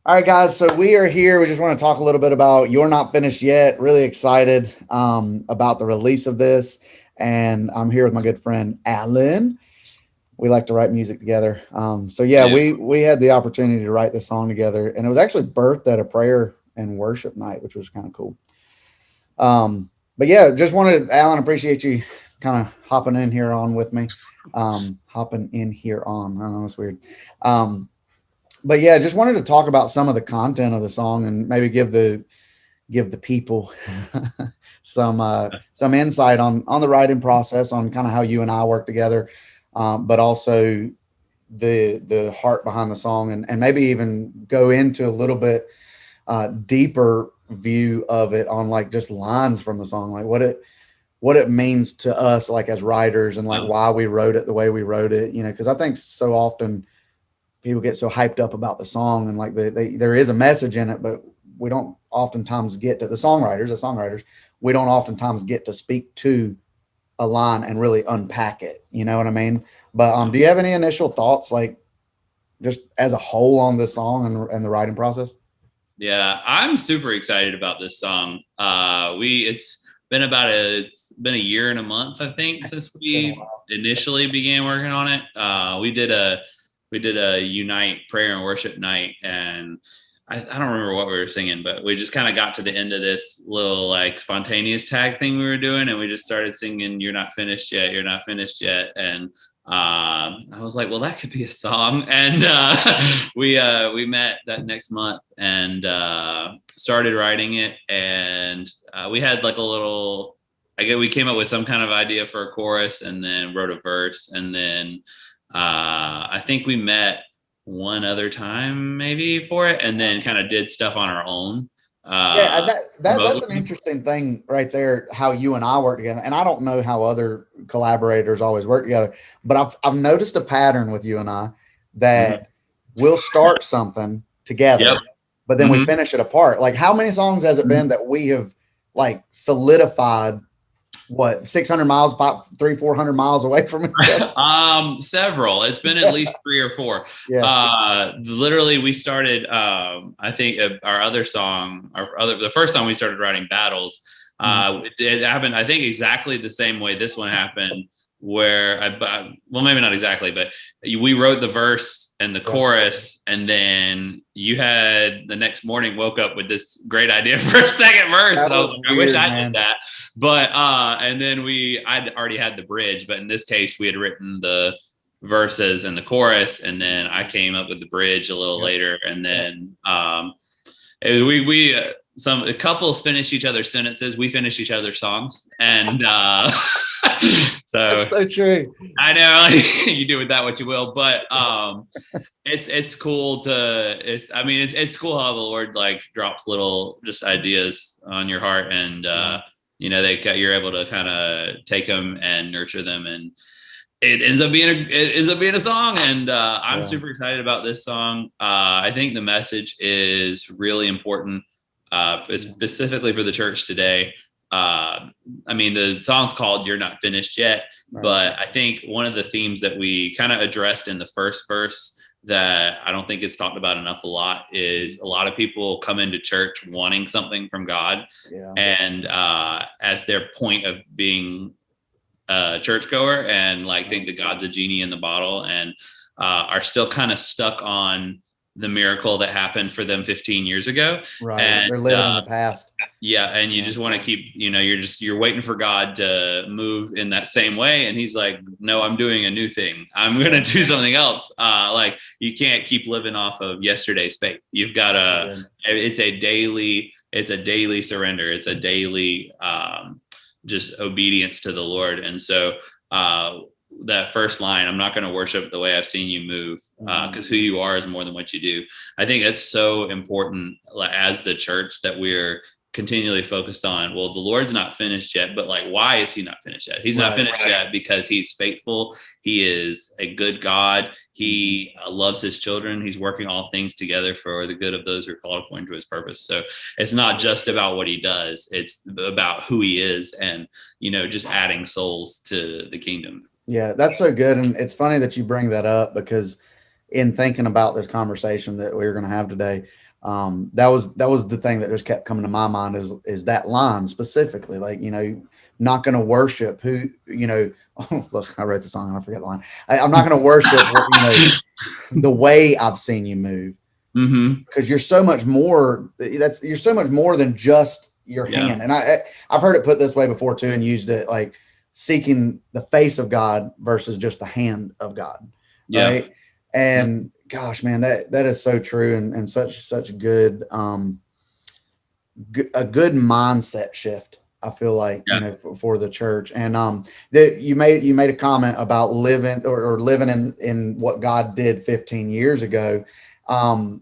All right, guys. So we are here. We just want to talk a little bit about You're Not Finished Yet. Really excited about the release of this. And I'm here with my good friend, Alan. We like to write music together. So yeah, Yeah. we had the opportunity to write this song together. And it was actually birthed at a prayer and worship night, which was kind of cool. But yeah, just wanted, Alan, appreciate you kind of hopping in here on with me. Hopping in here on. I don't know, that's weird. Um, but yeah, just wanted to talk about some of the content of the song and maybe give the people some insight on the writing process, on kind of how you and I work together, but also the heart behind the song, and maybe even go into a little bit deeper view of it on like just lines from the song, like what it means to us, like as writers, and like Oh, why we wrote it the way we wrote it, because I think so often people get so hyped up about the song, and like there is a message in it, but we don't oftentimes get to the songwriters, we don't oftentimes get to speak to a line and really unpack it. You know what I mean? But yeah. do you have any initial thoughts, like just as a whole, on this song and the writing process? Yeah, I'm super excited about this song. It's been a year and a month, I think, since It's been a we while. initially began working on it. We did a Unite prayer and worship night, and I don't remember what we were singing, but we just kind of got to the end of this little like spontaneous tag thing we were doing, and we just started singing "You're Not Finished Yet, You're Not Finished Yet," and I was like, well, that could be a song. And we met that next month and started writing it. And we had like a little, I guess we came up with some kind of idea for a chorus and then wrote a verse. And then I think we met one other time maybe for it, and then kind of did stuff on our own Yeah, uh, that's an remotely. interesting thing right there. How you and I work together, and I don't know how other collaborators always work together, but I've noticed a pattern with you and I Mhm. that we'll start something Yep. together, but then we Hmm. finish it apart. Like, how many songs has it been that we have like solidified? What, 600 miles, about 300-400 miles away from each other? Several. It's been at Yeah, least three or four. yeah. Literally, we started. I think our other song, the first song we started writing battles. Mhm. It happened. I think exactly the same way this one happened. Where well, maybe not exactly, but we wrote the verse and the Yeah, chorus, and then you had the next morning woke up with this great idea for a second verse, that and I was was like, I wish weird, I did man. that. But and then I'd already had the bridge, but in this case we had written the verses and the chorus, and then I came up with the bridge a little Yep, later, and yep. then we some couples finish each other's sentences, we finish each other's songs, and That's so so true. I know you do with that what you will, but it's cool to I mean it's cool how the Lord like drops little just ideas on your heart, and Yeah, you're able to kind of take them and nurture them, and it ends up being a song. And I'm yeah. super excited about this song. I think the message is really important, Yeah. specifically for the church today. uh, I mean, the song's called "You're Not Finished Yet," Right. but I think one of the themes that we kind of addressed in the first verse that I don't think it's talked about enough a lot is a lot of people come into church wanting something from God, Yeah. and as their point of being a churchgoer, and like Right. think that God's a genie in the bottle, and are still kind of stuck on the miracle that happened for them 15 years ago. Right. And They're living in the past. yeah, and you Yeah. just want to keep, you're waiting for God to move in that same way, and he's like, no, I'm doing a new thing, I'm Yeah. gonna do something else. Like, you can't keep living off of yesterday's faith. You've got So to good. it's a daily surrender, it's a daily just obedience to the Lord. And so uh that first line, I'm not going to worship the way I've seen you move, Mhm. because who you are is more than what you do. I think that's so important, like, as the church, that we're continually focused on, well, the Lord's not finished yet, but like, why is he not finished yet? He's not Right. finished yet because he's faithful. He is a good God. Mhm. He loves his children. He's working all things together for the good of those who are called according to his purpose. So it's not just about what he does, it's about who he is, and just adding souls to the kingdom. Yeah, that's so good. And it's funny that you bring that up, because in thinking about this conversation that we're going to have today, That was the thing that just kept coming to my mind is that line specifically, like, not going to worship who, oh, look, I wrote the song and I forget the line. I'm not going to worship, the way I've seen you move, because you're so much more. You're so much more than just your hand. And I've heard it put this way before too, and used it like seeking the face of God versus just the hand of God. Right. And gosh, man, that is so true, and such good, a good mindset shift. I feel like, for the church. And that you made a comment about living or living in what God did 15 years ago. And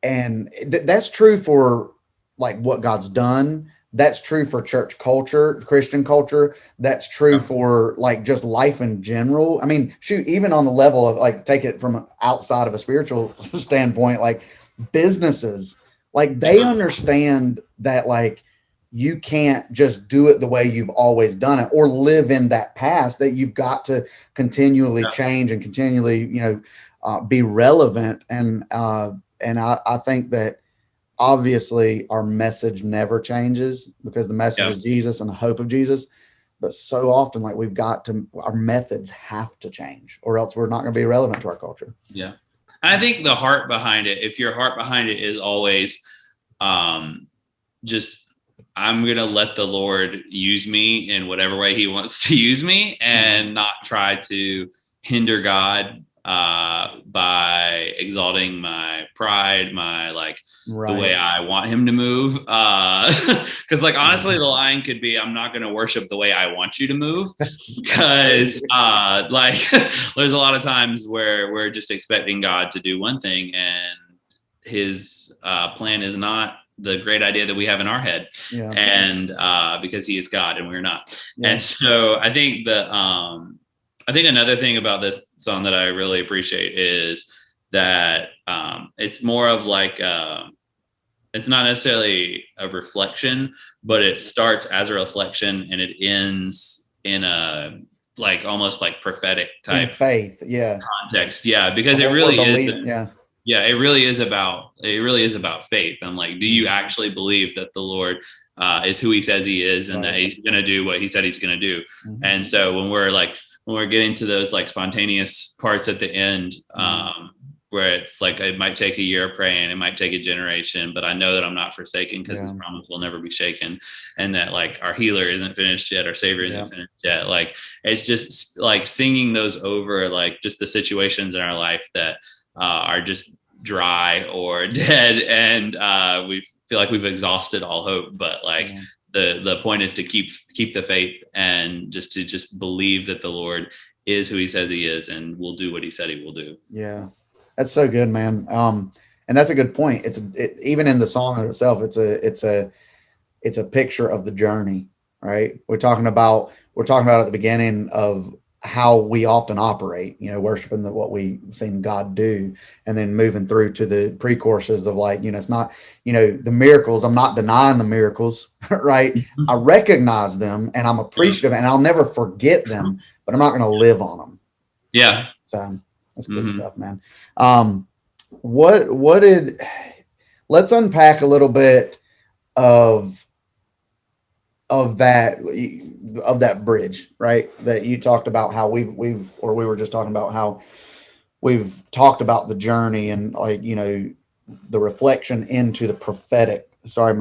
that's true for like what God's done. That's true for church culture, Christian culture. That's true for like just life in general. I mean, shoot, even on the level of like, take it from outside of a spiritual standpoint, like businesses, like they understand that like you can't just do it the way you've always done it or live in that past, that you've got to continually change and continually, be relevant. And I think that obviously our message never changes because the message is Jesus and the hope of Jesus. But so often, like our methods have to change, or else we're not going to be relevant to our culture. Yeah. I think the heart behind it, if your heart behind it is always just, I'm going to let the Lord use me in whatever way he wants to use me, and not try to hinder God by exalting my pride, my the way I want him to move. Because honestly, the line could be, I'm not going to worship the way I want you to move. Because there's a lot of times where we're just expecting God to do one thing, and his plan is not the great idea that we have in our head. And because he is God and we're not. And so I think another thing about this song that I really appreciate is that it's more of it's not necessarily a reflection, but it starts as a reflection and it ends in a almost prophetic type in faith context. Because it really is. It really is about faith. I'm like, do you actually believe that the Lord is who he says he is, and that he's going to do what he said he's going to do? And so when we're getting to those spontaneous parts at the end, where it's it might take a year of praying, it might take a generation, but I know that I'm not forsaken because his promise will never be shaken. And that our healer isn't finished yet, our savior isn't finished yet. It's just singing those over, just the situations in our life that are just dry or dead, and we feel like we've exhausted all hope, but the point is to keep the faith, and just believe that the Lord is who he says he is and will do what he said he will do. That's so good, man. And that's a good point. Even in the song itself, it's a picture of the journey, right? We're talking about at the beginning of how we often operate, worshiping what we've seen God do, and then moving through to the pre-courses of it's not, the miracles. I'm not denying the miracles, right? I recognize them and I'm appreciative and I'll never forget them, but I'm not going to live on them. So that's good stuff, man. Let's unpack a little bit of that bridge, right? That you talked about how we were just talking about how we've talked about the journey and the reflection into the prophetic. Sorry,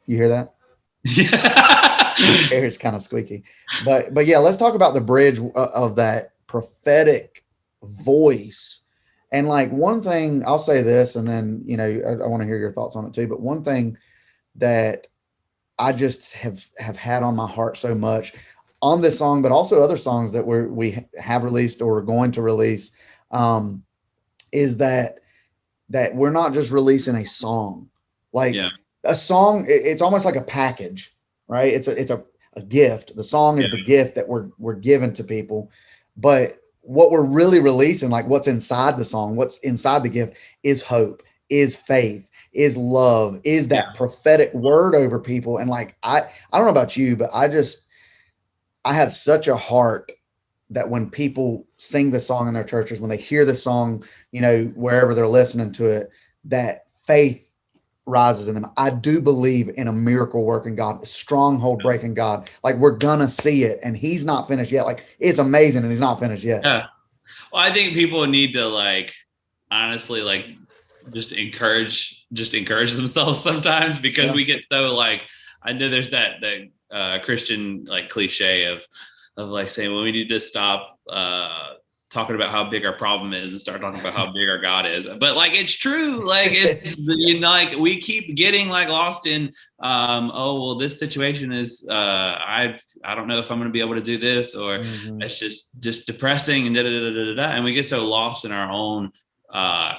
you hear that? The chair is kind of squeaky, but yeah, let's talk about the bridge of that prophetic voice. And one thing I'll say this, and then, I want to hear your thoughts on it too. But one thing that I just have had on my heart so much on this song, but also other songs that we have released or are going to release, is that we're not just releasing a song, a song. It's almost like a package, right? It's a gift. The song is the gift that we're giving to people, but what we're really releasing, what's inside the song, what's inside the gift, is hope, is faith, is love, is that prophetic word over people. And I don't know about you, but I have such a heart that when people sing the song in their churches, when they hear the song, wherever they're listening to it, that faith rises in them. I do believe in a miracle working God, a stronghold breaking God. Like, we're gonna see it, and he's not finished yet. Like, it's amazing, and he's not finished yet. Yeah. Well, I think people need to like honestly like just encourage themselves sometimes, because we get so like, I know there's that Christian like cliche of like saying, well, we need to stop talking about how big our problem is and start talking about how big our God is. But like, it's true. Like, it's you know, like we keep getting like lost in oh well, this situation is I don't know if I'm going to be able to do this, or it's just depressing and and we get so lost in our own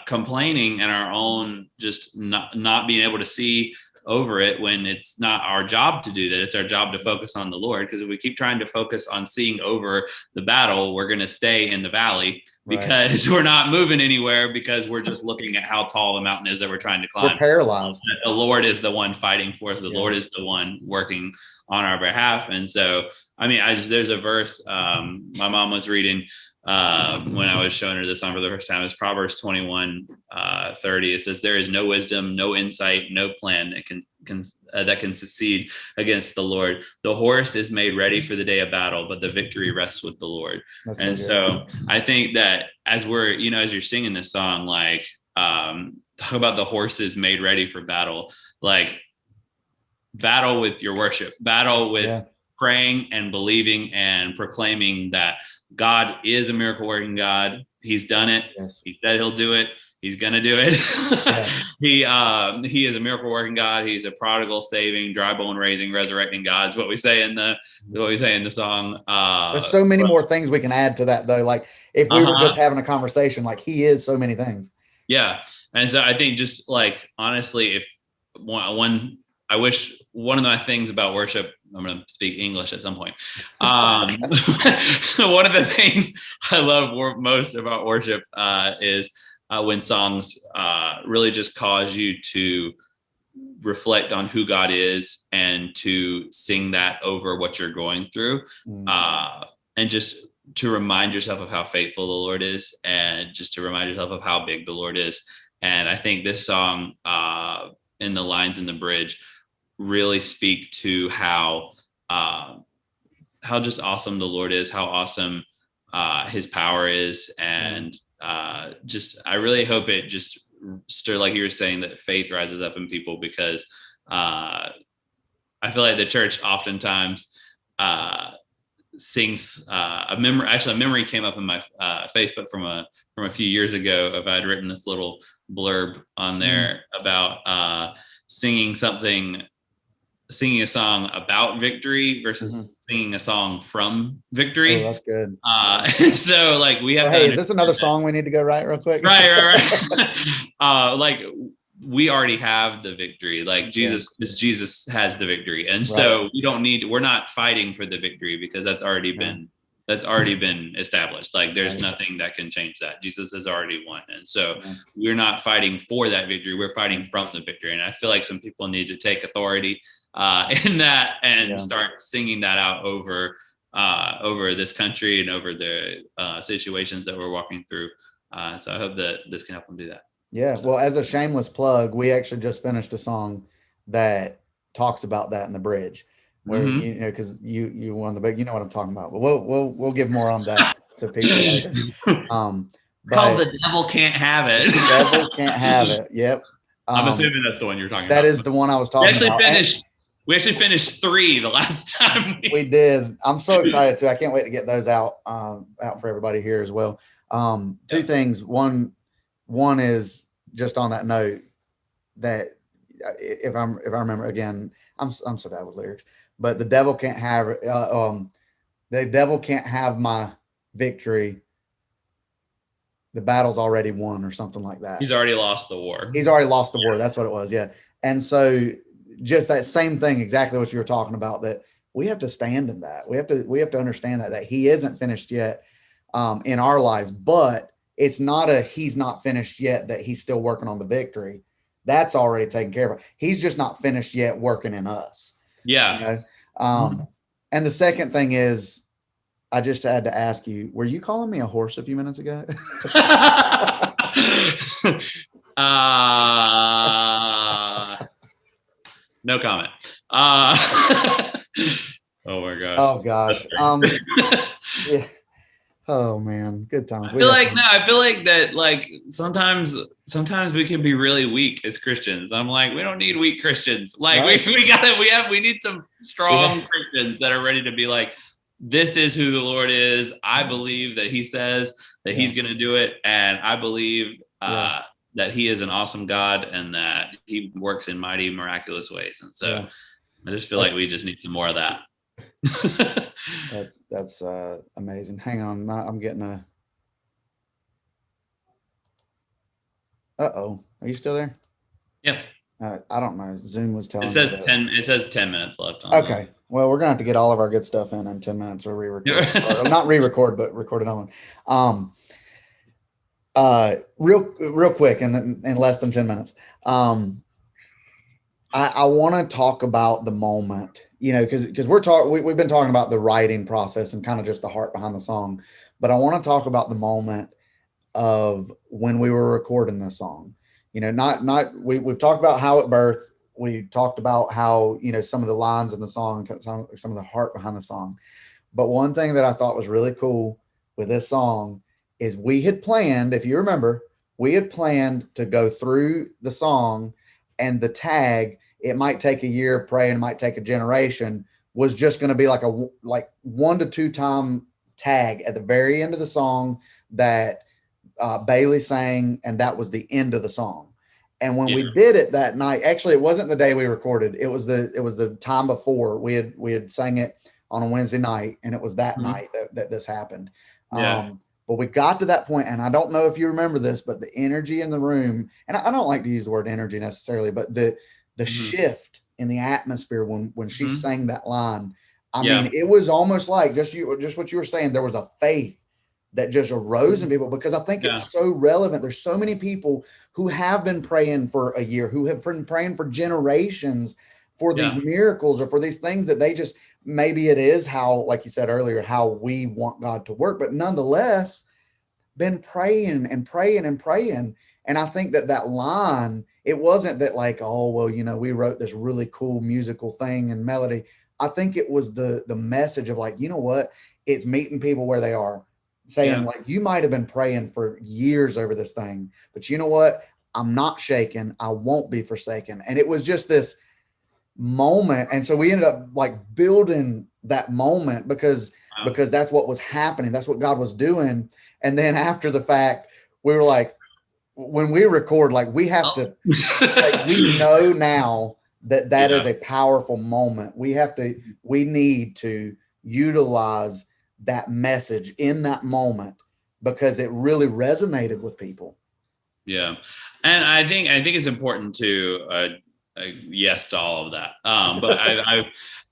complaining and our own just not being able to see over it, when it's not our job to do that. It's our job to focus on the Lord, because if we keep trying to focus on seeing over the battle, we're going to stay in the valley, because we're not moving anywhere, because we're just looking at how tall the mountain is that we're trying to climb. We're paralyzed. The Lord is the one fighting for us. The Lord is the one working on our behalf. And so, I mean, there's a verse my mom was reading when I was showing her this song for the first time. It's Proverbs 21:30. It says, "There is no wisdom, no insight, no plan that can succeed against the Lord. The horse is made ready for the day of battle, but the victory rests with the Lord." And so I think that as as you're singing this song, like talk about the horses made ready for battle, like battle with your worship, battle with praying and believing and proclaiming that God is a miracle working God. He's done it. He said he'll do it. He's gonna do it. He is a miracle working God. He's a prodigal saving, dry bone raising, resurrecting God. Is what we say in the song. There's so many more things we can add to that, though. Like, if we were just having a conversation, like, he is so many things. Yeah, and so I think just like honestly, if I wish one of my things about worship, I'm going to speak English at some point. One of the things I love most about worship is when songs really just cause you to reflect on who God is and to sing that over what you're going through, and just to remind yourself of how faithful the Lord is, and just to remind yourself of how big the Lord is. And I think this song in the lines in the bridge really speak to how just awesome the Lord is, how awesome his power is. And I really hope it just stir, like you were saying, that faith rises up in people, because I feel like the church oftentimes sings a memory. Actually, a memory came up in my Facebook from a few years ago. I'd written this little blurb on there about singing a song about victory versus singing a song from victory. Oh, that's good. So like we have. Hey, is this another song we need to go write real quick? Right. Like we already have the victory. Like Jesus has the victory, and so we're not fighting for the victory, because that's already been established. Like there's nothing that can change that. Jesus has already won. And so we're not fighting for that victory. We're fighting from the victory. And I feel like some people need to take authority in that and start singing that out over this country and over the situations that we're walking through. So I hope that this can help them do that. Yeah. Well, as a shameless plug, we actually just finished a song that talks about that in the bridge. Where because you won the big, you know what I'm talking about. But we'll give more on that to people later. Called "The Devil Can't Have It." The Devil Can't Have It. Yep. I'm assuming that's the one you're talking about. That is the one I was talking about. We actually finished 3 the last time we did. I'm so excited too. I can't wait to get those out for everybody here as well. 2 things. One is just on that note that if I remember again, I'm so bad with lyrics. But the devil can't have the devil can't have my victory. The battle's already won, or something like that. He's already lost the war. That's what it was. Yeah. And so just that same thing, exactly what you were talking about, that we have to stand in that. We have to understand that he isn't finished yet in our lives, but it's not he's not finished yet, that he's still working on the victory. That's already taken care of. He's just not finished yet working in us. Yeah. You know? And the second thing is, I just had to ask you, were you calling me a horse a few minutes ago? No comment. Oh my gosh. Oh gosh. Yeah. Oh man, good times. I We feel had like fun. no, I feel like that like sometimes we can be really weak as Christians. I'm like, we don't need weak Christians. Like Right. we need some We had, strong Christians that are ready to be like, this is who the Lord is. I believe that he says that yeah. he's gonna do it, and I believe Yeah. that he is an awesome God and that he works in mighty, miraculous ways. And so Yeah. I just feel like That's we just need some more of that. that's amazing. Hang on, I'm getting a. Uh-oh. Are you still there? Yeah. I don't know. Zoom was It telling me says that. 10 it says 10 minutes left on Okay. Well, we're gonna have to get all of our good stuff in 10 minutes or re-record, or the not re-record, but record it on. Um, real quick, in less than 10 minutes. I want to talk about the moment, because we've been talking about the writing process and kind of just the heart behind the song, but I want to talk about the moment of when we were recording the song. We've talked about how it birthed. We talked about how, some of the lines in the song, some of the heart behind the song. But one thing that I thought was really cool with this song is we had planned, if you remember, we had planned to go through the song, and the tag, it might take a year of praying, it might take a generation, was just going to be like 1 to 2 time tag at the very end of the song that Bailey sang, and that was the end of the song. And when yeah. we did it that night, actually, it wasn't the day we recorded. It was the time before we had sang it on a Wednesday night, and it was that Mhm. night that this happened. Yeah. But we got to that point, and I don't know if you remember this, but the energy in the room, and I don't like to use the word energy necessarily, but the Mhm. shift in the atmosphere when she Mhm. sang that line, I mean, Yeah. it was almost like just what you were saying. There was a faith that just arose in people, because I think Yeah. it's so relevant. There's so many people who have been praying for a year, who have been praying for generations for these Yeah. miracles or for these things that they just, maybe it is how, like you said earlier, how we want God to work, but nonetheless, been praying and praying and praying. And I think that line, it wasn't that like, oh, well, we wrote this really cool musical thing and melody. I think it was the message of like, you know what? It's meeting people where they are, saying Yeah. like, you might have been praying for years over this thing, but you know what? I'm not shaken. I won't be forsaken. And it was just this moment. And so we ended up like building that moment, Wow. because that's what was happening. That's what God was doing. And then after the fact, we were like, when we record, like we have Oh. to, like, we know now that is Yeah. a powerful moment. We need to utilize that message in that moment, because it really resonated with people. Yeah. And I think it's important to yes to all of that. But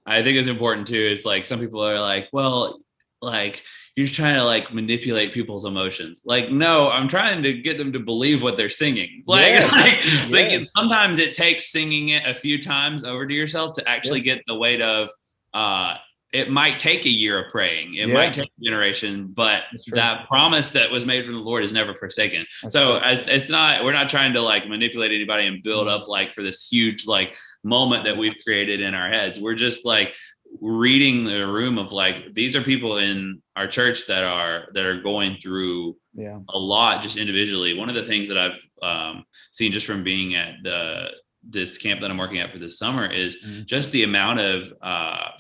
I think it's important too. It's like some people are like, well, like you're trying to like manipulate people's emotions. Like, no, I'm trying to get them to believe what they're singing. Like, Yes. like Yes. sometimes it takes singing it a few times over to yourself to Yeah. actually get the weight of uh it might take a year of praying. It might Yeah. take a generation, but That's true. that promise that was made from the Lord is never forsaken. That's So true. it's not, we're not trying to like manipulate anybody and build Mm. up like for this huge like moment that we've created in our heads. We're just like reading the room of like, these are people in our church that are going through Yeah. a lot just individually. One of the things that I've seen just from being at this camp that I'm working at for this summer is Mm. just the amount of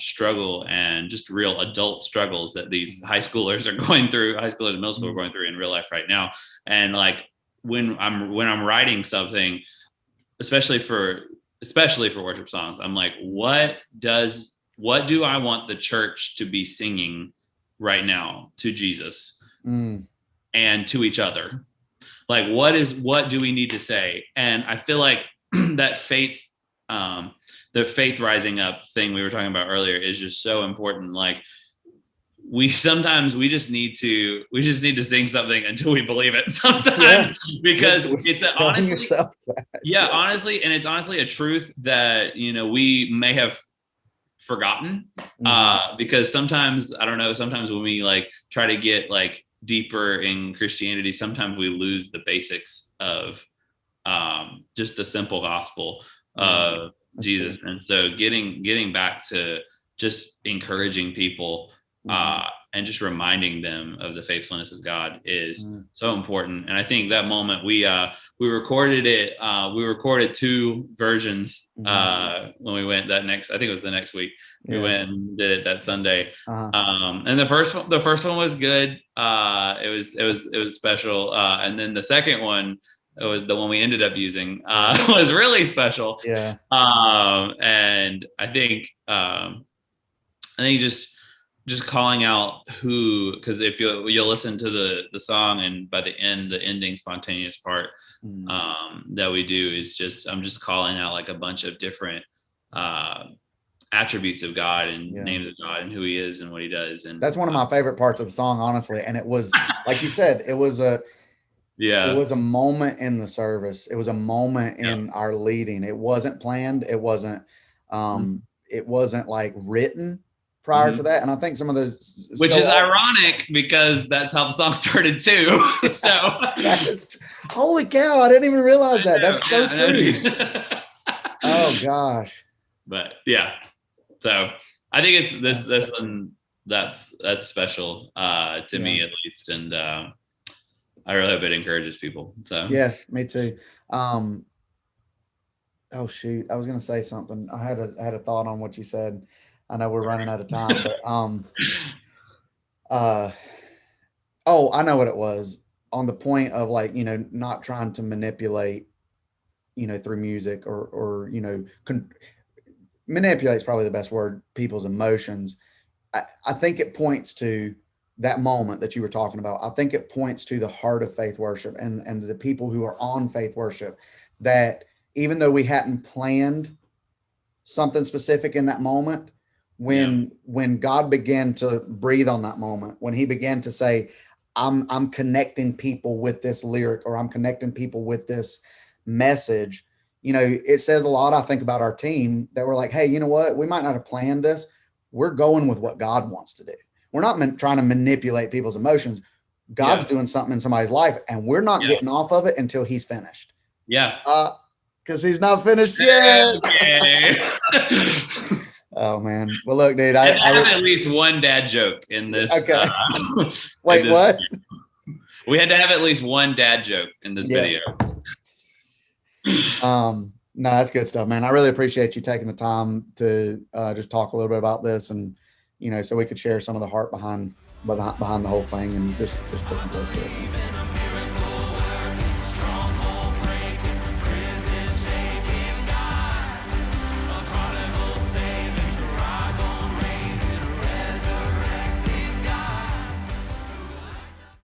struggle and just real adult struggles that these high schoolers are going through, high schoolers and middle school are going through in real life right now. And like when I'm writing something, especially for worship songs, I'm like, what do I want the church to be singing right now to Jesus Mm. and to each other? Like, what do we need to say? And I feel like that faith, the faith rising up thing we were talking about earlier is just so important. Like, we just need to sing something until we believe it sometimes, Yes. because it's Telling honestly, yourself that. yeah, honestly, and it's honestly a truth that we may have forgotten, Mm-hmm. because sometimes, I don't know, sometimes when we like try to get like deeper in Christianity, sometimes we lose the basics of just the simple gospel of Jesus. True. And so getting back to just encouraging people and just reminding them of the faithfulness of God is so important. And I think that moment we recorded it. We recorded 2 versions when we went I think it was the next week. We went and did it that Sunday. And the first one was good. It was special. And then the second one, it was the one we ended up using, was really special. Yeah. And I think just calling out who, because if you'll listen to the song, and by the end, the ending spontaneous part that we do is I'm just calling out like a bunch of different attributes of God and names of God and who he is and what he does. And that's one of my favorite parts of the song, honestly. And it was, like you said, it was a moment in the service. It was a moment in our leading. It wasn't planned. It wasn't like written prior to that. And I think some of those, which is ironic because that's how the song started too. So holy cow, I didn't even realize that. That's so true. Oh gosh. But yeah, so I think it's this one that's special to me at least, and I really hope it encourages people. So yeah, me too. Oh shoot, I was gonna say something. I had a thought on what you said. I know we're running out of time, but I know what it was, on the point of, like, not trying to manipulate, through music or manipulate is probably the best word, people's emotions. I think it points to that moment that you were talking about. I think it points to the heart of faith worship and the people who are on faith worship, that even though we hadn't planned something specific in that moment, when God began to breathe on that moment, when he began to say, I'm connecting people with this lyric, or I'm connecting people with this message, it says a lot, I think, about our team, that we're like, hey, you know what? We might not have planned this. We're going with what God wants to do. We're not trying to manipulate people's emotions. God's doing something in somebody's life, and we're not getting off of it until he's finished. Yeah. Because he's not finished yet. Okay. Oh man. Well, look, dude, I have at least one dad joke in this. Okay. Wait, what? Video. We had to have at least one dad joke in this video. No, that's good stuff, man. I really appreciate you taking the time to just talk a little bit about this, and so we could share some of the heart behind the whole thing, and just put some place to it.